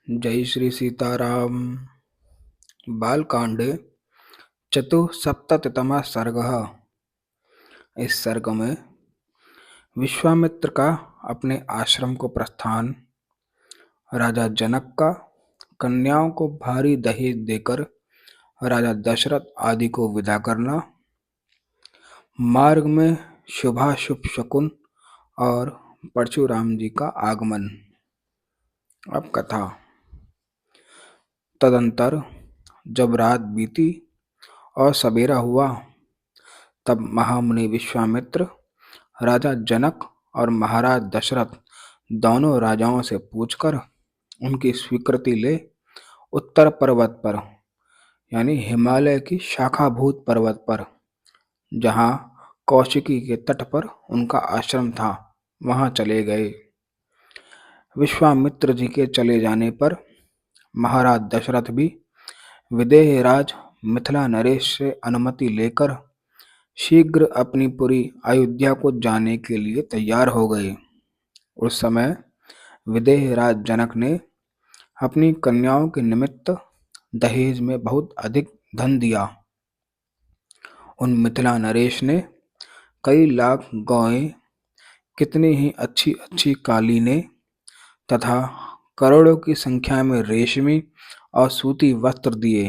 जय श्री सीताराम। बालकांडे चतुःसप्ततितमः सर्गः। इस सर्ग में विश्वामित्र का अपने आश्रम को प्रस्थान, राजा जनक का कन्याओं को भारी दहेज देकर राजा दशरथ आदि को विदा करना, मार्ग में शुभाशुभ शकुन और परशुराम जी का आगमन। अब कथा। तदंतर जब रात बीती और सवेरा हुआ, तब महामुनि विश्वामित्र राजा जनक और महाराज दशरथ दोनों राजाओं से पूछकर उनकी स्वीकृति ले उत्तर पर्वत पर, यानी हिमालय की शाखाभूत पर्वत पर, जहाँ कौशिकी के तट पर उनका आश्रम था, वहां चले गए। विश्वामित्र जी के चले जाने पर महाराज दशरथ भी विदेहराज मिथिला नरेश से अनुमति लेकर शीघ्र अपनी पुरी अयोध्या को जाने के लिए तैयार हो गए। उस समय विदेहराज जनक ने अपनी कन्याओं के निमित्त दहेज में बहुत अधिक धन दिया। उन मिथिला नरेश ने कई लाख गौएं, कितनी ही अच्छी अच्छी कालीनें तथा करोड़ों की संख्या में रेशमी और सूती वस्त्र दिए।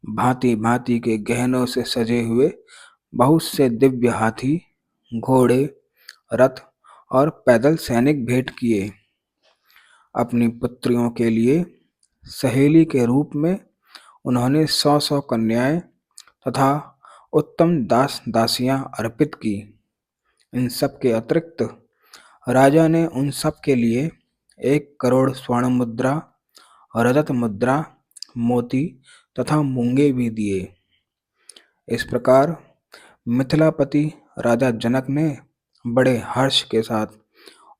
भांति भांति के गहनों से सजे हुए बहुत से दिव्य हाथी, घोड़े, रथ और पैदल सैनिक भेंट किए। अपनी पुत्रियों के लिए सहेली के रूप में उन्होंने 100 कन्याएं तथा उत्तम दास दासियां अर्पित की। इन सब के अतिरिक्त राजा ने उन सब के लिए 1 करोड़ स्वर्ण मुद्रा, रजत मुद्रा, मोती तथा मूंगे भी दिए। इस प्रकार मिथिलापति राजा जनक ने बड़े हर्ष के साथ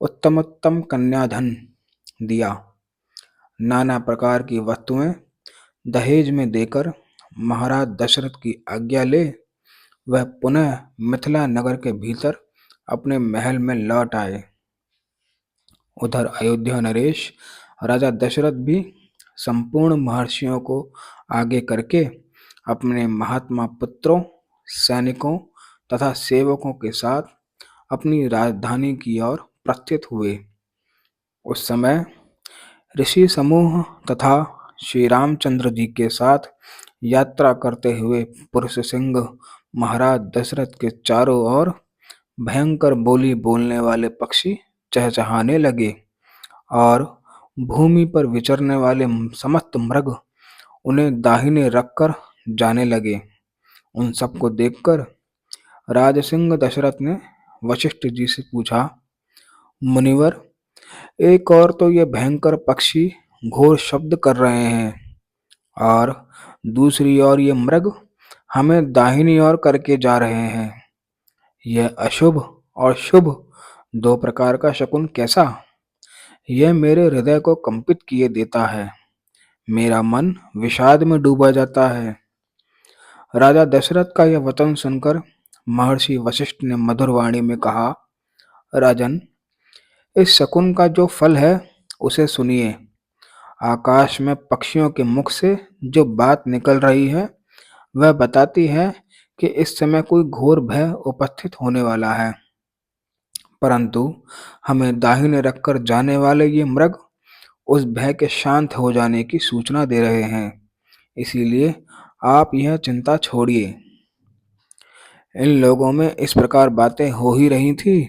उत्तमोत्तम कन्याधन दिया। नाना प्रकार की वस्तुएं दहेज में देकर महाराज दशरथ की आज्ञा ले वह पुनः मिथिला नगर के भीतर अपने महल में लौट आए। उधर अयोध्या नरेश राजा दशरथ भी संपूर्ण महर्षियों को आगे करके अपने महात्मा पुत्रों, सैनिकों तथा सेवकों के साथ अपनी राजधानी की ओर प्रस्थित हुए। उस समय ऋषि समूह तथा श्री रामचंद्र जी के साथ यात्रा करते हुए पुरुष सिंह महाराज दशरथ के चारों ओर भयंकर बोली बोलने वाले पक्षी चहचहाने लगे और भूमि पर विचरने वाले समस्त मृग उन्हें दाहिने रखकर जाने लगे। उन सबको देखकर राजसिंह दशरथ ने वशिष्ठ जी से पूछा, मुनिवर, एक और तो ये भयंकर पक्षी घोर शब्द कर रहे हैं और दूसरी ओर ये मृग हमें दाहिनी ओर करके जा रहे हैं। यह अशुभ और शुभ 2 प्रकार का शकुन कैसा? यह मेरे हृदय को कंपित किए देता है। मेरा मन विषाद में डूबा जाता है। राजा दशरथ का यह वचन सुनकर महर्षि वशिष्ठ ने मधुर वाणी में कहा, राजन, इस शकुन का जो फल है उसे सुनिए। आकाश में पक्षियों के मुख से जो बात निकल रही है वह बताती है कि इस समय कोई घोर भय उपस्थित होने वाला है, परंतु हमें दाहिने रखकर जाने वाले ये मृग उस भय के शांत हो जाने की सूचना दे रहे हैं। इसीलिए आप यह चिंता छोड़िए। इन लोगों में इस प्रकार बातें हो ही रही थी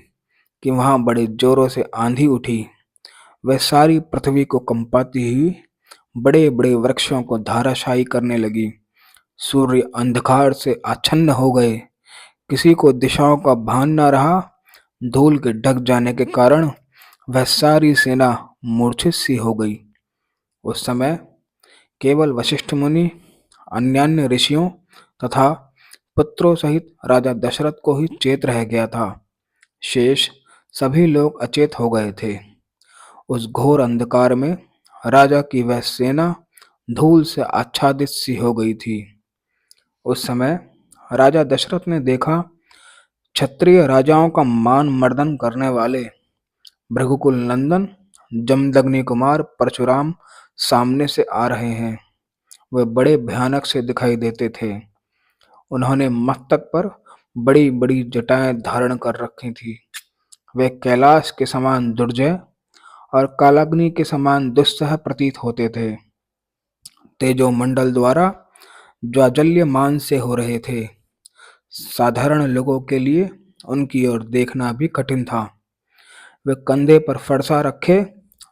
कि वहां बड़े जोरों से आंधी उठी। वह सारी पृथ्वी को कंपाती हुई बड़े बड़े वृक्षों को धाराशायी करने लगी। सूर्य अंधकार से आच्छन्न हो गए। किसी को दिशाओं का भान न रहा। धूल के ढक जाने के कारण वह सारी सेना मूर्छित सी हो गई। उस समय केवल वशिष्ठ मुनि, अन्यान्य ऋषियों तथा पुत्रों सहित राजा दशरथ को ही चेत रह गया था। शेष सभी लोग अचेत हो गए थे। उस घोर अंधकार में राजा की वह सेना धूल से आच्छादित सी हो गई थी। उस समय राजा दशरथ ने देखा, क्षत्रिय राजाओं का मान मर्दन करने वाले भृगुकुल नंदन जमदग्नि कुमार परशुराम सामने से आ रहे हैं वे बड़े भयानक से दिखाई देते थे। उन्होंने मस्तक पर बड़ी बड़ी जटाएं धारण कर रखी थी। वे कैलाश के समान दुर्जय और कालाग्नि के समान दुस्सह प्रतीत होते थे। तेजोमंडल द्वारा ज्वाजल्यमान से हो रहे थे। साधारण लोगों के लिए उनकी ओर देखना भी कठिन था। वे कंधे पर फरसा रखे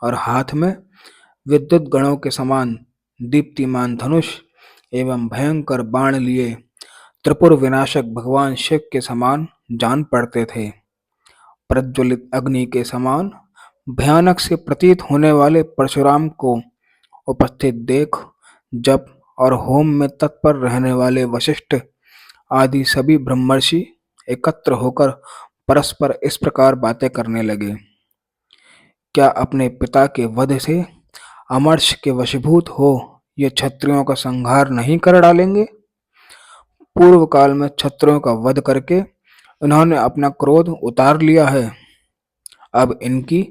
और हाथ में विद्युत गणों के समान दीप्तिमान धनुष एवं भयंकर बाण लिए त्रिपुर विनाशक भगवान शिव के समान जान पड़ते थे। प्रज्वलित अग्नि के समान भयानक से प्रतीत होने वाले परशुराम को उपस्थित देख जप और होम में तत्पर रहने वाले वशिष्ठ आदि सभी ब्रह्मर्षि एकत्र होकर परस्पर इस प्रकार बातें करने लगे। क्या अपने पिता के वध से अमर्ष के वशीभूत हो ये क्षत्रियों का संहार नहीं कर डालेंगे? पूर्व काल में क्षत्रियों का वध करके इन्होंने अपना क्रोध उतार लिया है। अब इनकी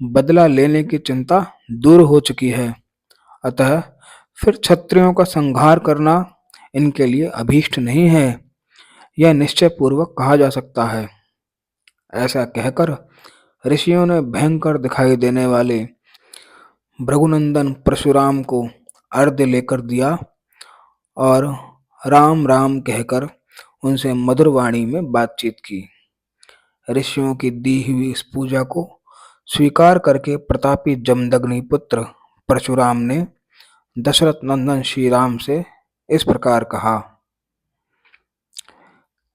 बदला लेने की चिंता दूर हो चुकी है। अतः फिर क्षत्रियों का संहार करना इनके लिए अभीष्ट नहीं है, यह निश्चय पूर्वक कहा जा सकता है। ऐसा कहकर ऋषियों ने भयंकर दिखाई देने वाले भृगुनंदन परशुराम को अर्घ्य लेकर दिया और राम राम कहकर उनसे मधुर वाणी में बातचीत की। ऋषियों की दी हुई इस पूजा को स्वीकार करके प्रतापी जमदग्नि पुत्र परशुराम ने दशरथ नंदन श्री राम से इस प्रकार कहा।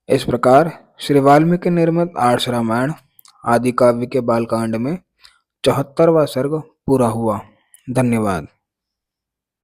इस प्रकार श्री वाल्मीकि निर्मित आर्ष रामायण आदि काव्य के बालकांड में 74वां सर्ग पूरा हुआ। धन्यवाद।